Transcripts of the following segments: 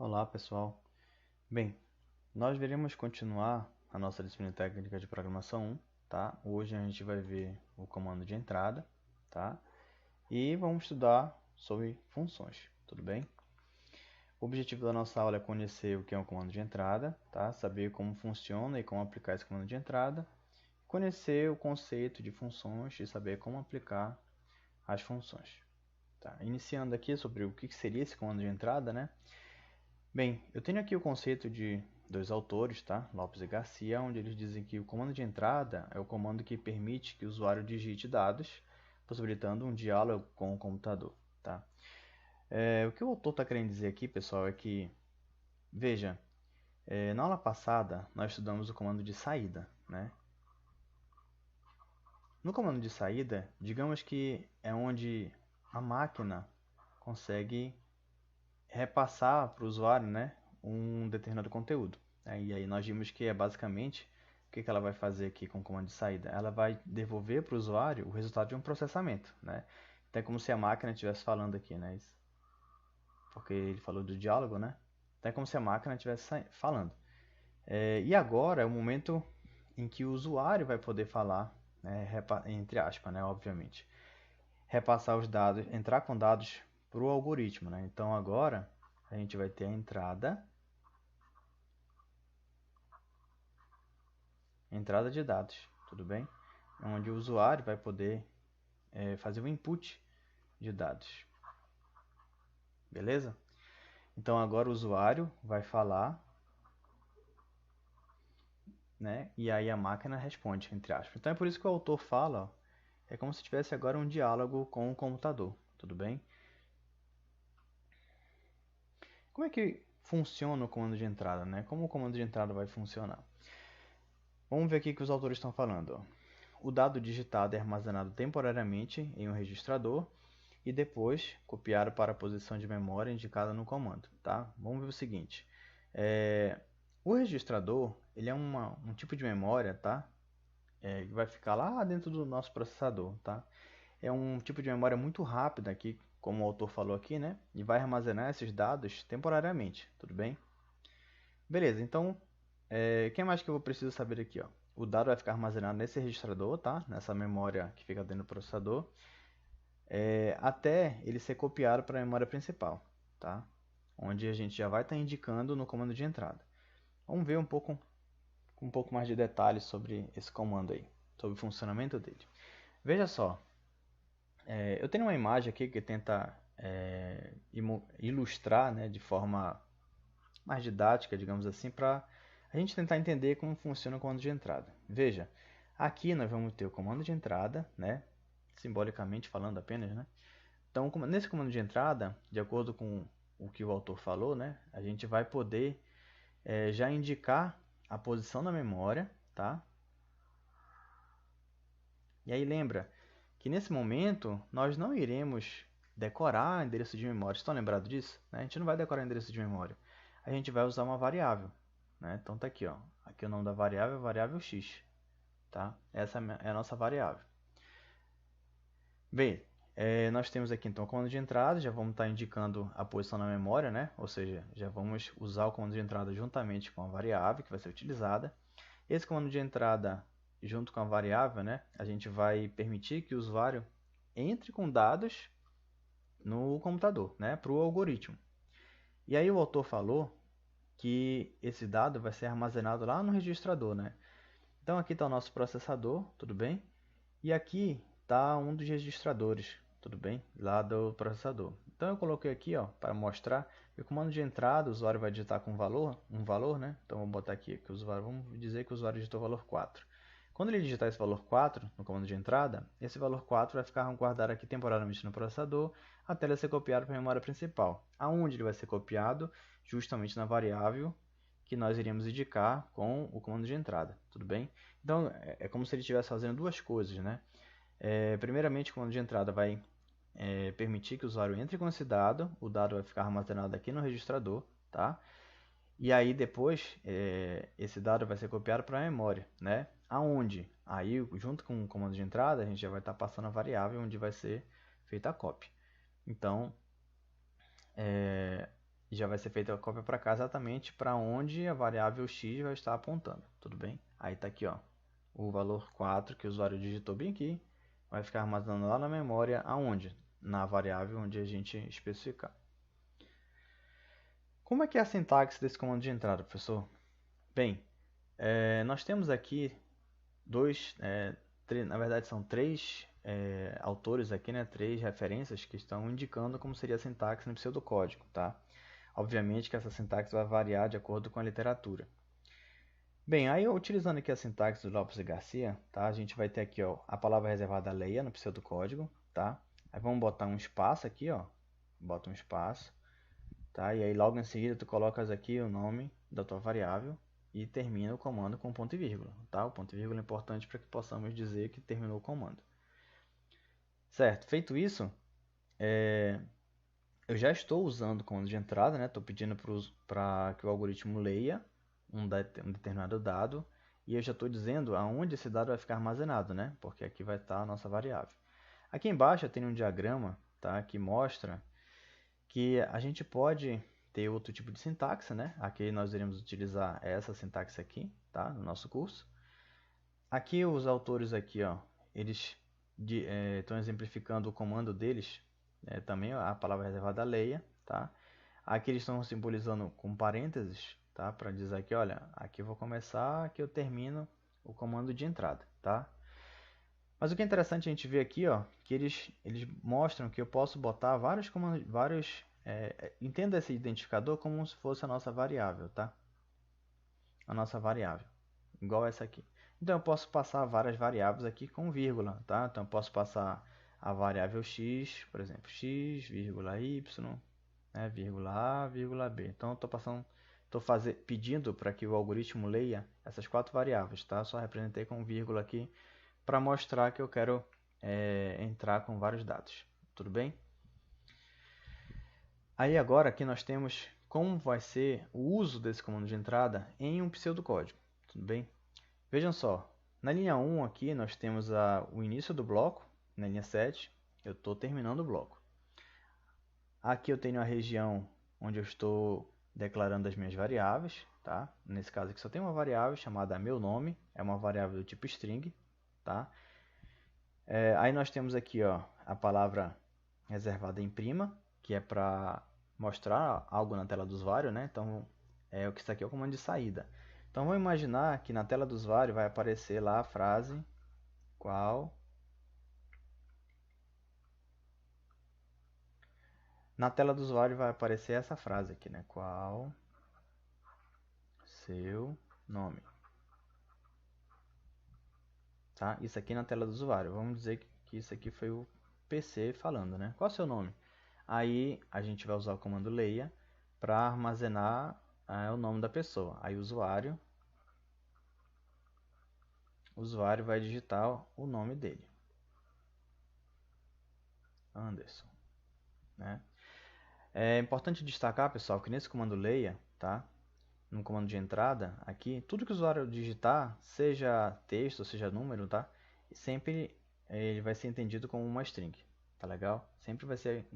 Olá, pessoal. Bem, nós iremos continuar a nossa disciplina técnica de programação 1, tá? Hoje a gente vai ver o comando de entrada, tá? E vamos estudar sobre funções, tudo bem? O objetivo da nossa aula é conhecer o que é um comando de entrada, tá? Saber como funciona e como aplicar esse comando de entrada, conhecer o conceito de funções e saber como aplicar as funções, tá? Iniciando aqui sobre o que seria esse comando de entrada, né? Bem, eu tenho aqui o conceito de dois autores, tá? Lopes e Garcia, onde eles dizem que o comando de entrada é o comando que permite que o usuário digite dados, possibilitando um diálogo com o computador, tá? O que o autor está querendo dizer aqui, pessoal, é que, veja, na aula passada nós estudamos o comando de saída, né? No comando de saída, digamos que é onde a máquina consegue repassar para o usuário, né, um determinado conteúdo. E aí nós vimos que é basicamente o que ela vai fazer aqui com o comando de saída. Ela vai devolver para o usuário o resultado de um processamento, né? Então é como se a máquina estivesse falando aqui, né? Porque ele falou do diálogo, né? Então é como se a máquina estivesse falando. E agora é o momento em que o usuário vai poder falar, né, entre aspas, né, obviamente. Repassar os dados, entrar com dados para o algoritmo, né? Então agora a gente vai ter a entrada de dados, tudo bem? Onde o usuário vai poder fazer o input de dados, beleza? Então agora o usuário vai falar, né? E aí a máquina responde, entre aspas. Então é por isso que o autor fala, ó, é como se tivesse agora um diálogo com o computador, tudo bem? Como é que funciona o comando de entrada, né? Como o comando de entrada vai funcionar? Vamos ver aqui o que os autores estão falando, ó. O dado digitado é armazenado temporariamente em um registrador e depois copiado para a posição de memória indicada no comando, tá? Vamos ver o seguinte. O registrador, ele é um tipo de memória, tá? Que vai ficar lá dentro do nosso processador, tá? É um tipo de memória muito rápida aqui, como o autor falou aqui, né? E vai armazenar esses dados temporariamente, tudo bem? Beleza, então, o que mais que eu preciso saber aqui, ó? O dado vai ficar armazenado nesse registrador, tá? Nessa memória que fica dentro do processador, até ele ser copiado para a memória principal, tá? Onde a gente já vai estar indicando no comando de entrada. Vamos ver um pouco mais de detalhes sobre esse comando aí, sobre o funcionamento dele. Veja só, eu tenho uma imagem aqui que tenta ilustrar, né, de forma mais didática, digamos assim, para a gente tentar entender como funciona o comando de entrada. Veja, aqui nós vamos ter o comando de entrada, né, simbolicamente falando apenas, né? Então, nesse comando de entrada, de acordo com o que o autor falou, né, a gente vai poder já indicar a posição da memória, tá? E aí lembra que nesse momento nós não iremos decorar endereço de memória. Estão lembrados disso? Né? A gente não vai decorar endereço de memória. A gente vai usar uma variável. Né? Então tá aqui, ó. Aqui o nome da variável é variável x. Tá? Essa é a nossa variável. Bem, nós temos aqui então o comando de entrada, já vamos estar indicando a posição na memória, né? Ou seja, já vamos usar o comando de entrada juntamente com a variável que vai ser utilizada. Esse comando de entrada junto com a variável, né? A gente vai permitir que o usuário entre com dados no computador, né? Para o algoritmo. E aí o autor falou que esse dado vai ser armazenado lá no registrador, né? Então aqui está o nosso processador, tudo bem? E aqui está um dos registradores, tudo bem? Lá do processador. Então eu coloquei aqui, ó, para mostrar que o comando de entrada, o usuário vai digitar com um valor, né? Então vamos botar aqui que o usuário, vamos dizer que o usuário digitou o valor 4. Quando ele digitar esse valor 4 no comando de entrada, esse valor 4 vai ficar guardado aqui temporariamente no processador até ele ser copiado para a memória principal. Aonde ele vai ser copiado? Justamente na variável que nós iríamos indicar com o comando de entrada, tudo bem? Então é como se ele estivesse fazendo duas coisas, né? Primeiramente, o comando de entrada vai permitir que o usuário entre com esse dado, o dado vai ficar armazenado aqui no registrador, tá? E aí depois esse dado vai ser copiado para a memória, né? Aonde? Aí junto com o comando de entrada a gente já vai estar passando a variável onde vai ser feita a cópia. Então E já vai ser feita a cópia para cá exatamente para onde a variável x vai estar apontando, tudo bem? Aí está aqui, ó, o valor 4 que o usuário digitou bem aqui, vai ficar armazenado lá na memória, aonde? Na variável onde a gente especificar. Como é que é a sintaxe desse comando de entrada, professor? Bem, nós temos aqui na verdade são três autores aqui, né, três referências que estão indicando como seria a sintaxe no pseudocódigo, tá? Obviamente que essa sintaxe vai variar de acordo com a literatura. Bem, aí utilizando aqui a sintaxe do Lopes e Garcia, tá? A gente vai ter aqui, ó, a palavra reservada a Leia no pseudocódigo, tá? Aí vamos botar um espaço aqui, ó, bota um espaço, tá? E aí logo em seguida tu colocas aqui o nome da tua variável e termina o comando com ponto e vírgula, tá? O ponto e vírgula é importante para que possamos dizer que terminou o comando. Certo, feito isso, eu já estou usando o comando de entrada, né? Estou pedindo para que o algoritmo leia um determinado dado e eu já estou dizendo aonde esse dado vai ficar armazenado, né? Porque aqui vai estar a nossa variável. Aqui embaixo eu tenho um diagrama, tá? Que mostra que a gente pode ter outro tipo de sintaxe, né? Aqui nós iremos utilizar essa sintaxe aqui, tá? No nosso curso. Aqui os autores aqui, ó, eles estão exemplificando o comando deles, também a palavra reservada a Leia, tá? Aqui eles estão simbolizando com parênteses, tá? Para dizer aqui, olha, aqui eu vou começar, aqui eu termino o comando de entrada, tá? Mas o que é interessante a gente ver aqui, ó, que eles mostram que eu posso botar vários comandos, entenda esse identificador como se fosse a nossa variável, tá? A nossa variável, igual essa aqui. Então eu posso passar várias variáveis aqui com vírgula, tá? Então eu posso passar a variável x, por exemplo, x, vírgula y, né, vírgula a, vírgula b. Então eu estou pedindo para que o algoritmo leia essas quatro variáveis, tá? Só representei com vírgula aqui para mostrar que eu quero entrar com vários dados, tudo bem? Aí agora aqui nós temos como vai ser o uso desse comando de entrada em um pseudocódigo, tudo bem? Vejam só, na linha 1 aqui nós temos o início do bloco, na linha 7 eu estou terminando o bloco. Aqui eu tenho a região onde eu estou declarando as minhas variáveis, tá? Nesse caso aqui só tem uma variável chamada meu nome, é uma variável do tipo string, tá? Aí nós temos aqui, ó, a palavra reservada em prima, que é para mostrar algo na tela do usuário, né? Então, o que isso aqui é o comando de saída. Então, vamos imaginar que na tela do usuário vai aparecer lá a frase qual. Na tela do usuário vai aparecer essa frase aqui, né? Qual seu nome? Tá? Isso aqui na tela do usuário. Vamos dizer que isso aqui foi o PC falando, né? Qual é o seu nome? Aí a gente vai usar o comando leia para armazenar o nome da pessoa. Aí o usuário vai digitar o nome dele. Anderson, né? É importante destacar, pessoal, que nesse comando leia, tá? No comando de entrada, aqui, tudo que o usuário digitar, seja texto, seja número, tá? Sempre ele vai ser entendido como uma string, tá legal? Sempre vai ser,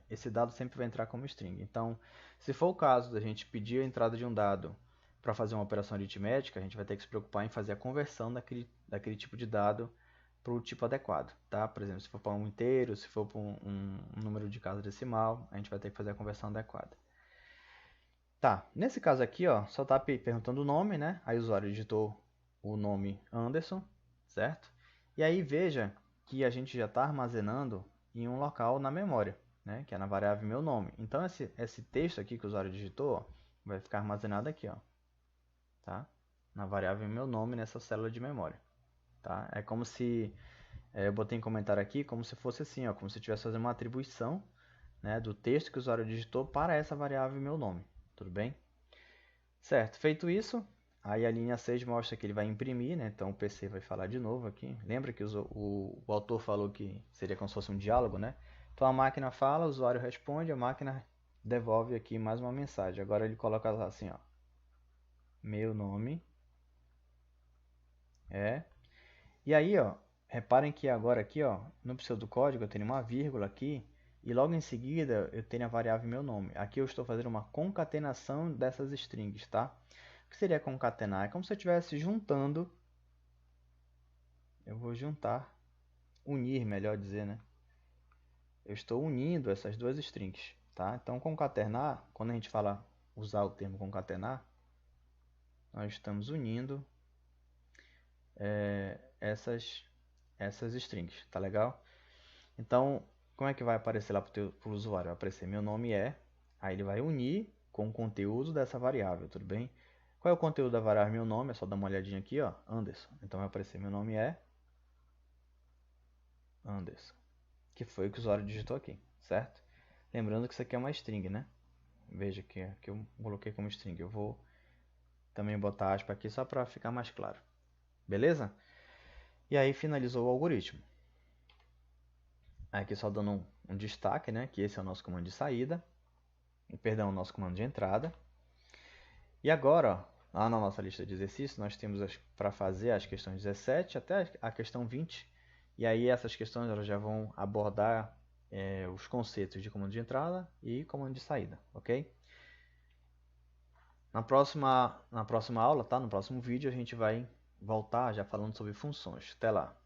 esse dado sempre vai entrar como string. Então, se for o caso da gente pedir a entrada de um dado para fazer uma operação aritmética, a gente vai ter que se preocupar em fazer a conversão daquele tipo de dado para o tipo adequado, tá? Por exemplo, se for para um inteiro, se for para um número de casa decimal, a gente vai ter que fazer a conversão adequada. Tá, nesse caso aqui, ó, só tá perguntando o nome, né? Aí o usuário digitou o nome Anderson, certo? E aí veja que a gente já está armazenando em um local na memória, né? Que é na variável meu nome. Então esse texto aqui que o usuário digitou, ó, vai ficar armazenado aqui, ó, tá? Na variável meu nome nessa célula de memória, tá? É como se eu botei em comentário aqui como se fosse assim, ó, como se eu estivesse fazendo uma atribuição, né, do texto que o usuário digitou para essa variável meu nome, tudo bem? Certo, feito isso, aí a linha 6 mostra que ele vai imprimir, né? Então o PC vai falar de novo aqui. Lembra que o autor falou que seria como se fosse um diálogo, né? Então a máquina fala, o usuário responde, a máquina devolve aqui mais uma mensagem. Agora ele coloca assim, ó. Meu nome é... E aí, ó, reparem que agora aqui, ó, no pseudocódigo eu tenho uma vírgula aqui e logo em seguida eu tenho a variável meu nome. Aqui eu estou fazendo uma concatenação dessas strings, tá? O que seria concatenar? É como se eu estivesse juntando, eu vou juntar, unir, melhor dizer, né? Eu estou unindo essas duas strings, tá? Então, concatenar, quando a gente fala usar o termo concatenar, nós estamos unindo essas strings, tá legal? Então, como é que vai aparecer lá para o usuário? Vai aparecer meu nome aí ele vai unir com o conteúdo dessa variável, tudo bem? Qual é o conteúdo da variável meu nome? É só dar uma olhadinha aqui, ó, Anderson. Então vai aparecer meu nome Anderson, que foi o que o usuário digitou aqui, certo? Lembrando que isso aqui é uma string, né? Veja que eu coloquei como string. Eu vou também botar aspa aqui só para ficar mais claro. Beleza? E aí finalizou o algoritmo. Aqui só dando um destaque, né? Que esse é o nosso comando de saída. Perdão, o nosso comando de entrada. E agora, ó, lá na nossa lista de exercícios, nós temos para fazer as questões 17 até a questão 20. E aí essas questões elas já vão abordar os conceitos de comando de entrada e comando de saída, ok? Na próxima aula, tá? No próximo vídeo, a gente vai voltar já falando sobre funções. Até lá!